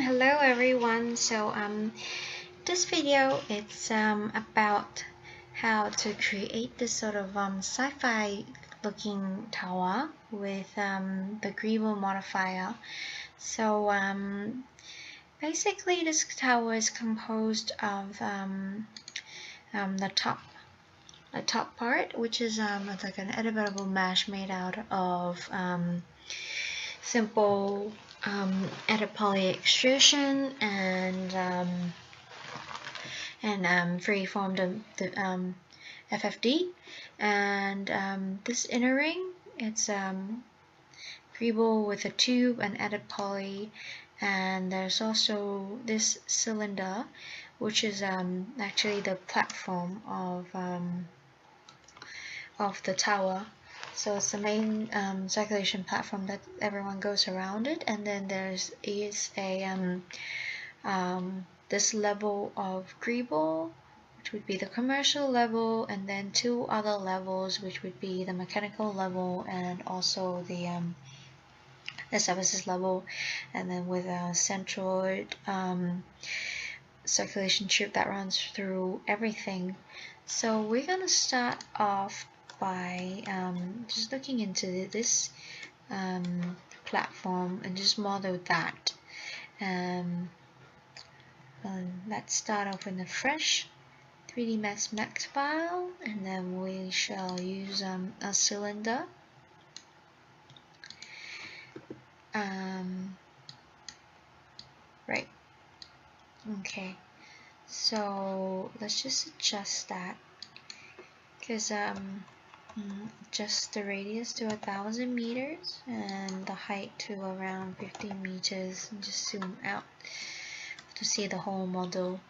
Hello everyone. This video it's about how to create this sort of sci-fi looking tower with the Greeble modifier. Basically this tower is composed of the top part, which is it's like an editable mesh made out of simple edit poly extrusion and freeform the FFD, and this inner ring, it's Greeble with a tube and edit poly, and there's also this cylinder, which is actually the platform of the tower. So it's the main circulation platform that everyone goes around it, and then there's a this level of Greeble, which would be the commercial level, and then two other levels, which would be the mechanical level and also the services level, and then with a central circulation tube that runs through everything. So we're gonna start off by just looking into this platform and just model that. Let's start off with a fresh 3D Max file, and then we shall use a cylinder. Right. Okay. So let's just adjust that, because just the radius to 1,000 meters and the height to around 15 meters, and just zoom out to see the whole model.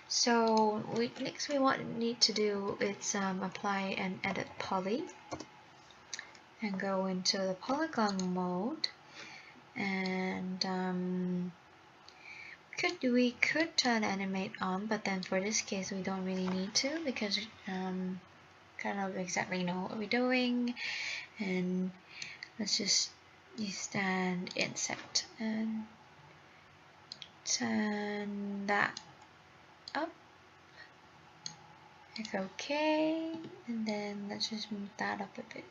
So next we need to do is apply an edit poly and go into the polygon mode, and we could turn animate on, but then for this case we don't really need to, because we kind of exactly know what we're doing. And let's just use stand inset and turn that up, click OK, and then let's just move that up a bit.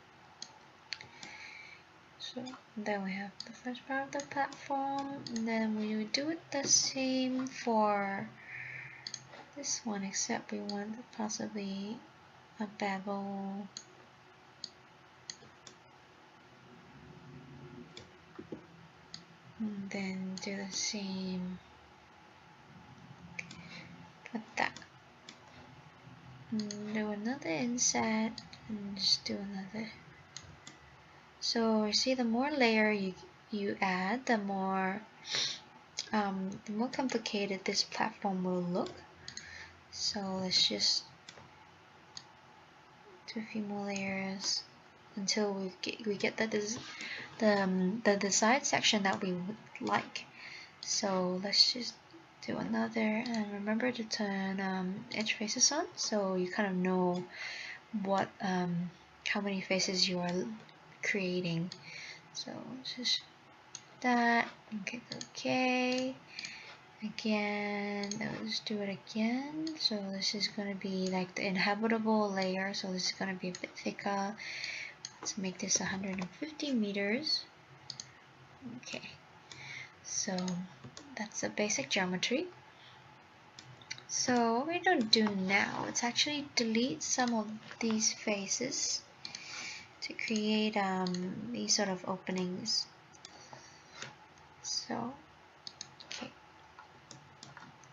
So then we have the first part of the platform, and then we would do it the same for this one, except we want possibly a bevel. And then do the same with that. And do another inset and just do another. So you see, the more layer you add, the more complicated this platform will look. So let's just do a few more layers until we get the design section that we would like. So let's just do another, and remember to turn edge faces on, so you kind of know what how many faces you are creating. So just that, okay, okay. Again, let's do it again. So this is going to be like the inhabitable layer, so this is going to be a bit thicker. Let's make this 150 meters. Okay, so that's the basic geometry. So what we're going to do now, it's actually delete some of these faces to create these sort of openings. So okay,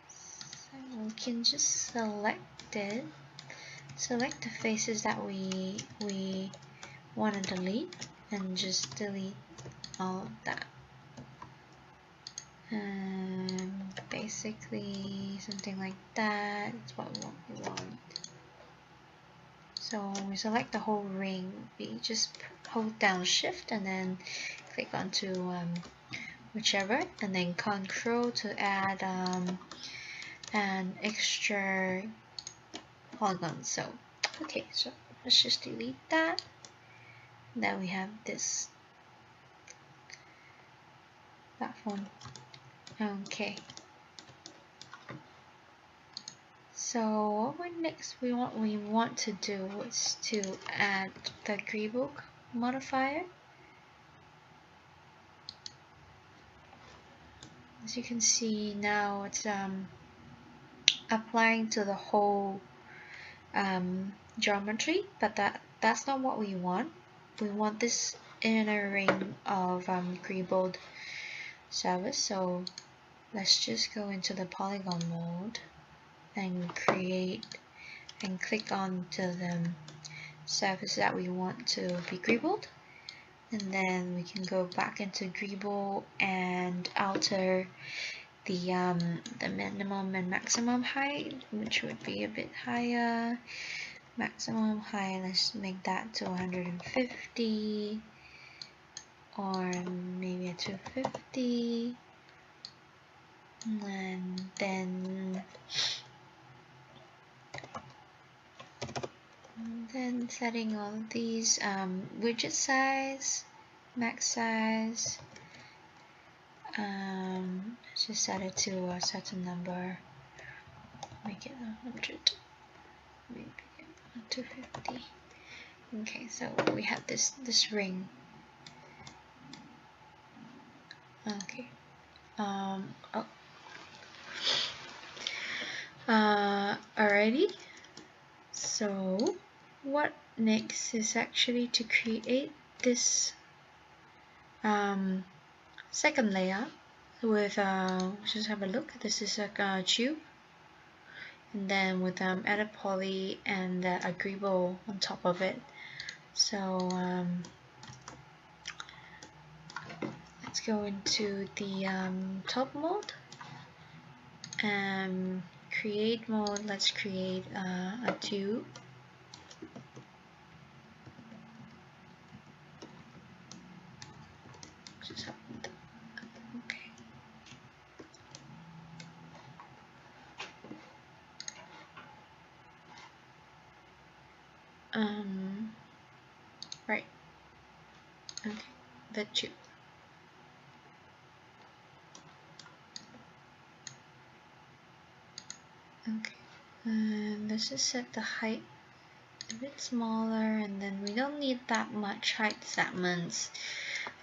so we can just select the faces that we want to delete, and just delete all of that. And basically something like that is what we want. So when we select the whole ring, we just hold down shift and then click onto whichever, and then control to add an extra polygon. So okay, so let's just delete that. Now we have this. that one. Okay. So what we want to do is to add the agreeable modifier. As you can see now, it's applying to the whole geometry, but that's not what we want. We want this inner ring of agreeable surface. So let's just go into the polygon mode and create and click on to the surface that we want to be greebled, and then we can go back into greeble and alter the minimum and maximum height, which would be a bit higher. Maximum height, let's make that to 150 or maybe a 250, and then setting all these widget size, max size. Let's just set it to a certain number. Make it 100, maybe 250. Okay, so we have this ring. Okay. Alrighty. So what next is actually to create this second layer with just have a look. This is a tube, and then with added poly and agreeable on top of it. So let's go into the top mode and create mode. Let's create a tube. Okay. Right. Okay. The tube. Okay. And let's just set the height a bit smaller, and then we don't need that much height segments.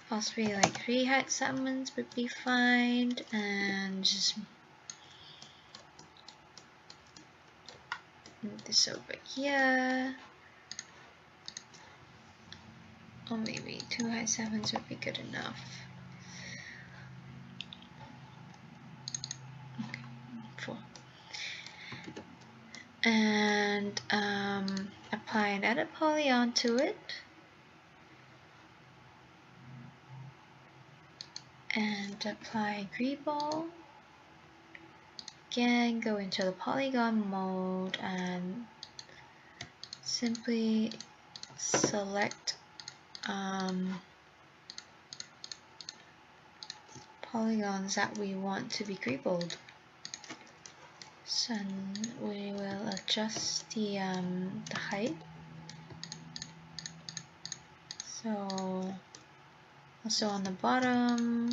Possibly like 3 height segments would be fine, and just move this over here. Or maybe 2 height segments would be good enough. Okay, 4. And apply an edit poly onto it. And apply greeble. Again, go into the polygon mode and simply select polygons that we want to be greebled. So we will adjust the height. So also on the bottom,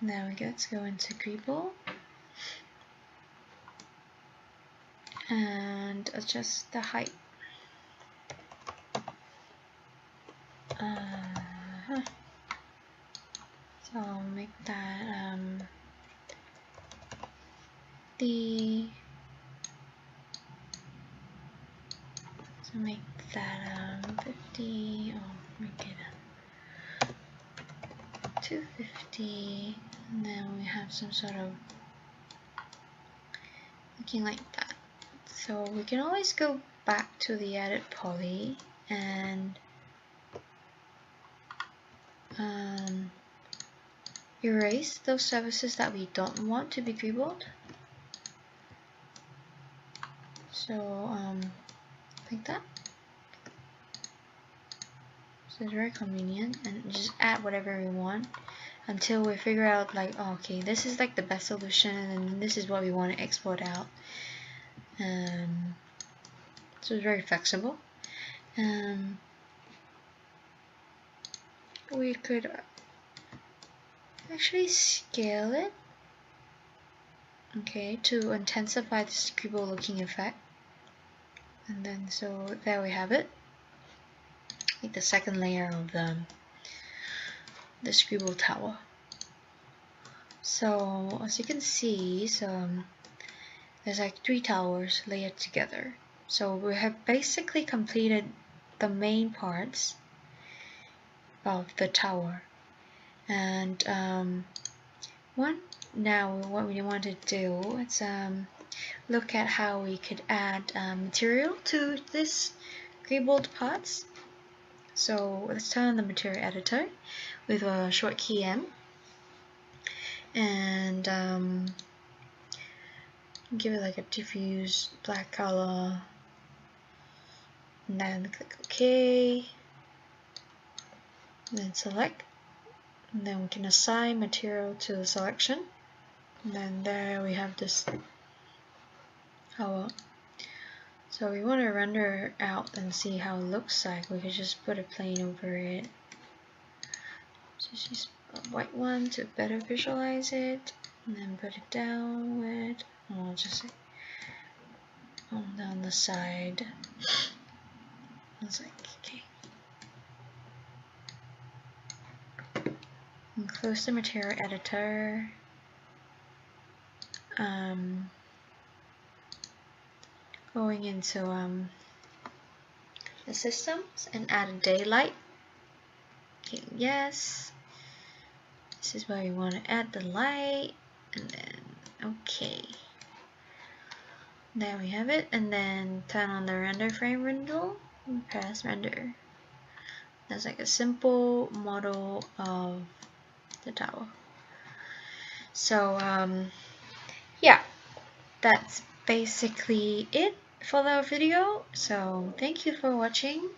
there we go. Let's go into greeble and adjust the height. So I'll make that make that 50, or make it 250, and then we have some sort of looking like that. So we can always go back to the edit poly and erase those surfaces that we don't want to be greebled. So like that. So it's very convenient, and just add whatever we want until we figure out like, oh, okay, this is like the best solution and this is what we want to export out. So it's very flexible. We could actually scale it, okay, to intensify the scribble looking effect. And then so there we have it, like the second layer of the scribble tower. So as you can see, there's like 3 towers layered together. So we have basically completed the main parts of the tower. And now what we want to do is look at how we could add material to this scribbled parts. So let's turn on the material editor with a short key M, and give it like a diffuse black color, and then click OK, and then select, and then we can assign material to the selection, and then there we have this tower. So we want to render out and see how it looks like. We could just put a plane over it. Just use a white one to better visualize it, and then put it downward. I'll just down the side. It's like, okay. And close the material editor. Going into the systems and add a daylight. Okay, yes. This is where we want to add the light, and then okay. There we have it, and then turn on the render frame window and press render. That's like a simple model of the tower. So yeah, that's basically it for the video. So thank you for watching.